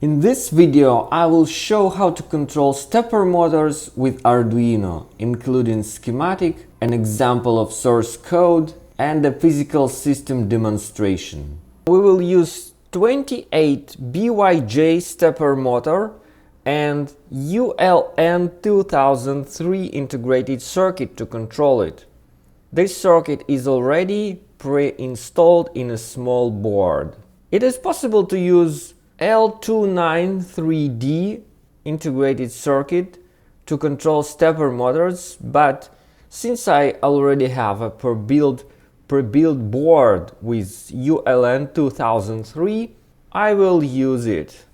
In this video, I will show how to control stepper motors with Arduino, including schematic, an example of source code, and a physical system demonstration. We will use 28 BYJ stepper motor and ULN 2003 integrated circuit to control it. This circuit is already pre-installed in a small board. It is possible to use L293D integrated circuit to control stepper motors, but since I already have a pre-built board with ULN 2003, I will use it.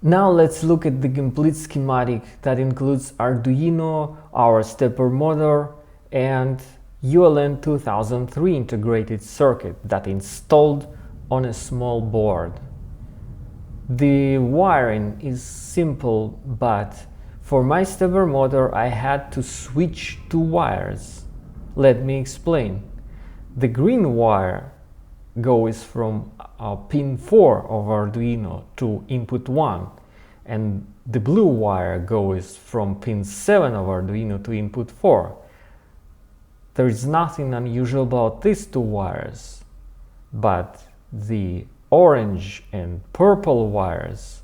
Now let's look at the complete schematic that includes Arduino, our stepper motor, and ULN 2003 integrated circuit that installed on a small board. The wiring is simple, but for my stepper motor I had to switch two wires. Let me explain. The green wire goes from pin 4 of Arduino to input 1, and the blue wire goes from pin 7 of Arduino to input 4. There is nothing unusual about these two wires, but the orange and purple wires,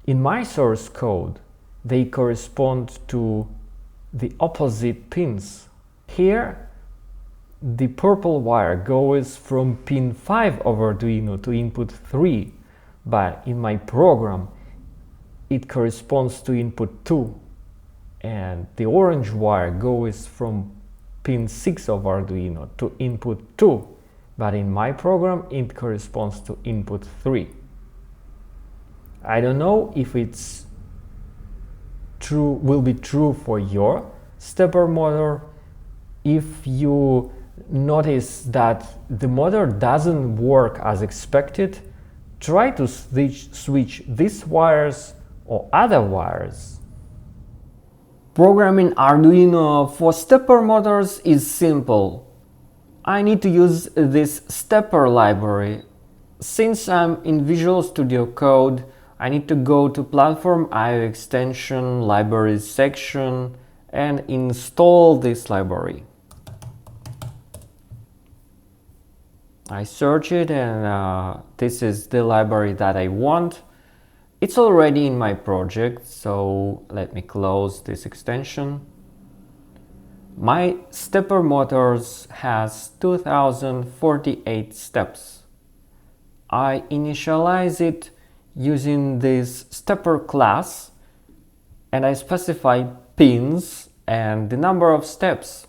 in my source code, they correspond to the opposite pins. Here, the purple wire goes from pin 5 of Arduino to input 3, but in my program, it corresponds to input 2. And the orange wire goes from pin 6 of Arduino to input 2. But in my program, it corresponds to input 3. I don't know if it's true, will be true for your stepper motor. If you notice that the motor doesn't work as expected, try to switch these wires or other wires. Programming Arduino for stepper motors is simple. I need to use this stepper library. Since I'm in Visual Studio Code, I need to go to Platform IO Extension, Libraries section, and install this library. I search it, and this is the library that I want. It's already in my project, so let me close this extension. My stepper motors has 2048 steps. I initialize it using this stepper class, and I specify pins and the number of steps.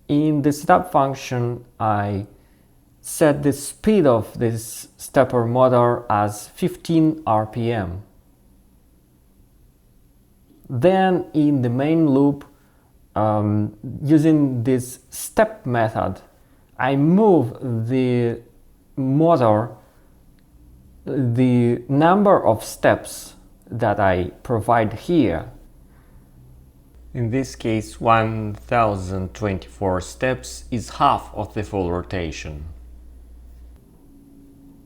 In the setup function, I set the speed of this stepper motor as 15 RPM. Then in the main loop, using this step method, I move the motor the number of steps that I provide here. In this case, 1024 steps is half of the full rotation.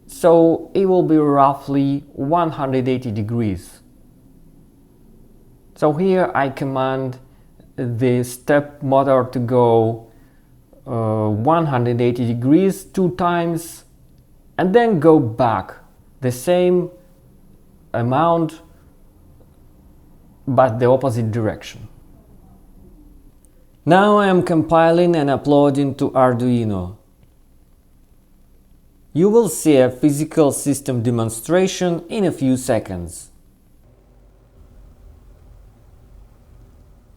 So it will be roughly 180 degrees. So here I command the step motor to go 180 degrees 2 times, and then go back the same amount but the opposite direction. Now I am compiling and uploading to Arduino. You will see a physical system demonstration in a few seconds.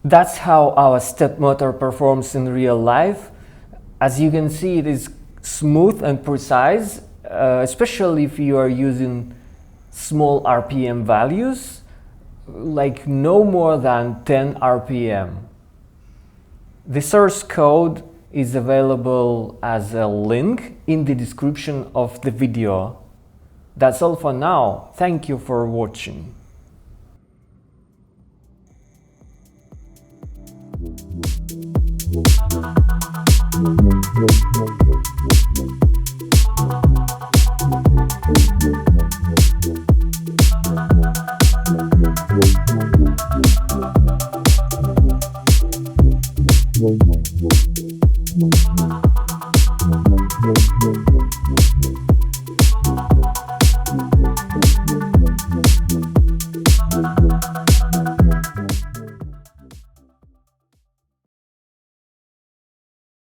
That's how our step motor performs in real life. As you can see, it is smooth and precise, especially if you are using small RPM values, like no more than 10 RPM. The source code is available as a link in the description of the video. That's all for now. Thank you for watching. Thank you.